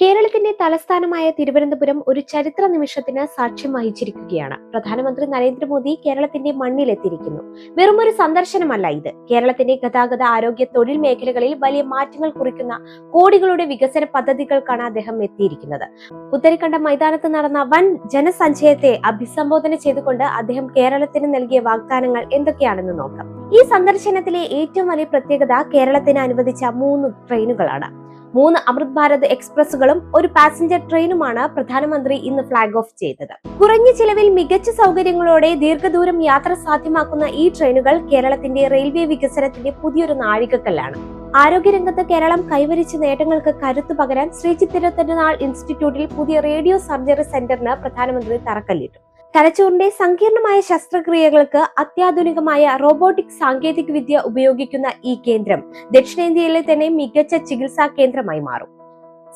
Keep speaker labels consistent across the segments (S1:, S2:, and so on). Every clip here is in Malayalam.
S1: കേരളത്തിന്റെ തലസ്ഥാനമായ തിരുവനന്തപുരം ഒരു ചരിത്ര നിമിഷത്തിന് സാക്ഷ്യം വഹിച്ചിരിക്കുകയാണ്. പ്രധാനമന്ത്രി നരേന്ദ്രമോദി കേരളത്തിന്റെ മണ്ണിലെത്തിയിരിക്കുന്നു. വെറുമൊരു സന്ദർശനമല്ല ഇത്. കേരളത്തിന്റെ ഗതാഗത, ആരോഗ്യ, തൊഴിൽ മേഖലകളിൽ വലിയ മാറ്റങ്ങൾ കുറിക്കുന്ന കോടികളുടെ വികസന പദ്ധതികൾക്കാണ് അദ്ദേഹം എത്തിയിരിക്കുന്നത്. പുത്തരിക്കണ്ടം മൈതാനത്ത് നടന്ന വൻ ജനസഞ്ചയത്തെ അഭിസംബോധന ചെയ്തുകൊണ്ട് അദ്ദേഹം കേരളത്തിന് നൽകിയ വാഗ്ദാനങ്ങൾ എന്തൊക്കെയാണെന്ന് നോക്കാം. ഈ സന്ദർശനത്തിലെ ഏറ്റവും വലിയ പ്രത്യേകത കേരളത്തിന് അനുവദിച്ച 3 ട്രെയിനുകളാണ്. 3 അമൃത് ഭാരത് എക്സ്പ്രസുകളും ഒരു പാസഞ്ചർ ട്രെയിനുമാണ് പ്രധാനമന്ത്രി ഇന്ന് ഫ്ളാഗ് ഓഫ് ചെയ്തത്. കുറഞ്ഞ ചിലവിൽ മികച്ച സൗകര്യങ്ങളോടെ ദീർഘദൂരം യാത്ര സാധ്യമാക്കുന്ന ഈ ട്രെയിനുകൾ കേരളത്തിന്റെ റെയിൽവേ വികസനത്തിന്റെ പുതിയൊരു നാഴികക്കല്ലാണ്. ആരോഗ്യരംഗത്ത് കേരളം കൈവരിച്ച നേട്ടങ്ങൾക്ക് കരുത്തു പകരാൻ ശ്രീ ചിത്തിര തിരുനാൾ ഇൻസ്റ്റിറ്റ്യൂട്ടിൽ പുതിയ റേഡിയോ സർജറി സെന്ററിന് പ്രധാനമന്ത്രി തറക്കല്ലിട്ടു. തലച്ചോറിന്റെ സങ്കീർണമായ ശസ്ത്രക്രിയകൾക്ക് അത്യാധുനികമായ റോബോട്ടിക് സാങ്കേതിക വിദ്യ ഉപയോഗിക്കുന്ന ഈ കേന്ദ്രം ദക്ഷിണേന്ത്യയിലെ തന്നെ മികച്ച ചികിത്സാ കേന്ദ്രമായി മാറും.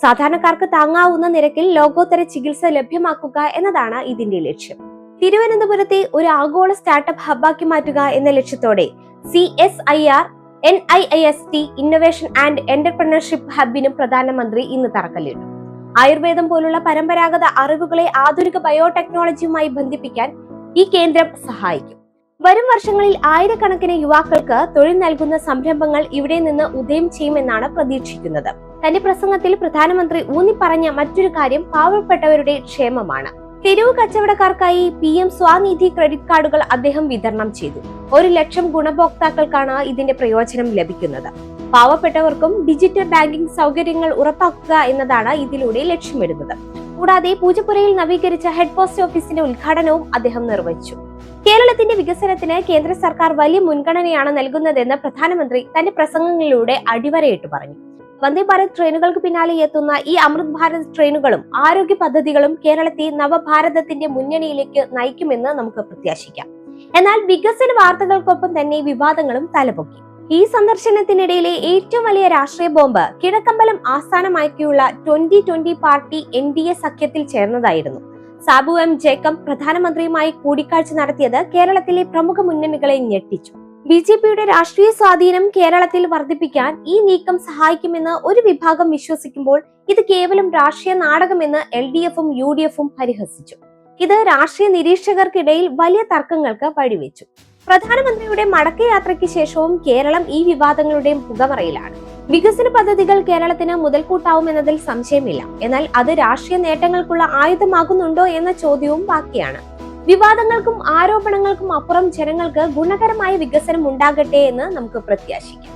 S1: സാധാരണക്കാർക്ക് താങ്ങാവുന്ന നിരക്കിൽ ലോകോത്തര ചികിത്സ ലഭ്യമാക്കുക എന്നതാണ് ഇതിന്റെ ലക്ഷ്യം. തിരുവനന്തപുരത്തെ ഒരു ആഗോള സ്റ്റാർട്ടപ്പ് ഹബ്ബാക്കി മാറ്റുക എന്ന ലക്ഷ്യത്തോടെ CSIR NIIST innovation and entrepreneurship ഹബിനും പ്രധാനമന്ത്രി ഇന്ന് തറക്കല്ലിട്ടു. ആയുർവേദം പോലുള്ള പരമ്പരാഗത അറിവുകളെ ആധുനിക ബയോടെക്നോളജിയുമായി ബന്ധിപ്പിക്കാൻ ഈ കേന്ദ്രം സഹായിക്കും. വരും വർഷങ്ങളിൽ ആയിരക്കണക്കിന് യുവാക്കൾക്ക് തൊഴിൽ നൽകുന്ന സംരംഭങ്ങൾ ഇവിടെ നിന്ന് ഉദയം ചെയ്യുമെന്നാണ് പ്രതീക്ഷിക്കുന്നത്. തന്റെ പ്രസംഗത്തിൽ പ്രധാനമന്ത്രി ഊന്നിപ്പറഞ്ഞ മറ്റൊരു കാര്യം പാവപ്പെട്ടവരുടെ ക്ഷേമമാണ്. തെരുവ് കച്ചവടക്കാർക്കായി PM സ്വാനിധി ക്രെഡിറ്റ് കാർഡുകൾ അദ്ദേഹം വിതരണം ചെയ്തു. 1 ലക്ഷം ഗുണഭോക്താക്കൾക്കാണ് ഇതിന്റെ പ്രയോജനം ലഭിക്കുന്നത്. പാവപ്പെട്ടവർക്കും ഡിജിറ്റൽ ബാങ്കിംഗ് സൗകര്യങ്ങൾ ഉറപ്പാക്കുക എന്നതാണ് ഇതിലൂടെ ലക്ഷ്യമിടുന്നത്. കൂടാതെ പൂജപ്പുരയിൽ നവീകരിച്ച ഹെഡ് പോസ്റ്റ് ഓഫീസിന്റെ ഉദ്ഘാടനവും അദ്ദേഹം നിർവഹിച്ചു. കേരളത്തിന്റെ വികസനത്തിന് കേന്ദ്ര സർക്കാർ വലിയ മുൻഗണനയാണ് നൽകുന്നതെന്ന് പ്രധാനമന്ത്രി തന്റെ പ്രസംഗങ്ങളിലൂടെ അടിവരയിട്ട് പറഞ്ഞു. വന്ദേ ഭാരത് ട്രെയിനുകൾക്ക് പിന്നാലെ എത്തുന്ന ഈ അമൃത് ഭാരത് ട്രെയിനുകളും ആരോഗ്യ പദ്ധതികളും കേരളത്തെ നവഭാരതത്തിന്റെ മുന്നണിയിലേക്ക് നയിക്കുമെന്ന് നമുക്ക് പ്രത്യാശിക്കാം. എന്നാൽ വികസന വാർത്തകൾക്കൊപ്പം തന്നെ വിവാദങ്ങളും തലപൊക്കി. ഈ സന്ദർശനത്തിനിടയിലെ ഏറ്റവും വലിയ രാഷ്ട്രീയ ബോംബ് കിഴക്കമ്പലം ആസ്ഥാനമാക്കിയുള്ള 2020 പാർട്ടി NDA സഖ്യത്തിൽ ചേർന്നതായിരുന്നു. സാബു M ജേക്കബ് പ്രധാനമന്ത്രിയുമായി കൂടിക്കാഴ്ച നടത്തിയത് കേരളത്തിലെ പ്രമുഖ മുന്നണികളെ ഞെട്ടിച്ചു. BJPയുടെ രാഷ്ട്രീയ സ്വാധീനം കേരളത്തിൽ വർദ്ധിപ്പിക്കാൻ ഈ നീക്കം സഹായിക്കുമെന്ന് ഒരു വിഭാഗം വിശ്വസിക്കുമ്പോൾ ഇത് കേവലം രാഷ്ട്രീയ നാടകമെന്ന് LDFും UDFും പരിഹസിച്ചു. ഇത് രാഷ്ട്രീയ നിരീക്ഷകർക്കിടയിൽ വലിയ തർക്കങ്ങൾക്ക് വഴിവെച്ചു. പ്രധാനമന്ത്രിയുടെ മടക്കയാത്രയ്ക്ക് ശേഷവും കേരളം ഈ വിവാദങ്ങളുടെ പുകമറയിലാണ്. വികസന പദ്ധതികൾ കേരളത്തിന് മുതൽക്കൂട്ടാവുമെന്നതിൽ സംശയമില്ല. എന്നാൽ അത് രാഷ്ട്രീയ നേട്ടങ്ങൾക്കുള്ള ആയുധമാകുന്നുണ്ടോ എന്ന ചോദ്യവും ബാക്കിയാണ്. വിവാദങ്ങൾക്കും ആരോപണങ്ങൾക്കും അപ്പുറം ജനങ്ങൾക്ക് ഗുണകരമായ വികസനം ഉണ്ടാകട്ടെ എന്ന് നമുക്ക് പ്രത്യാശിക്കാം.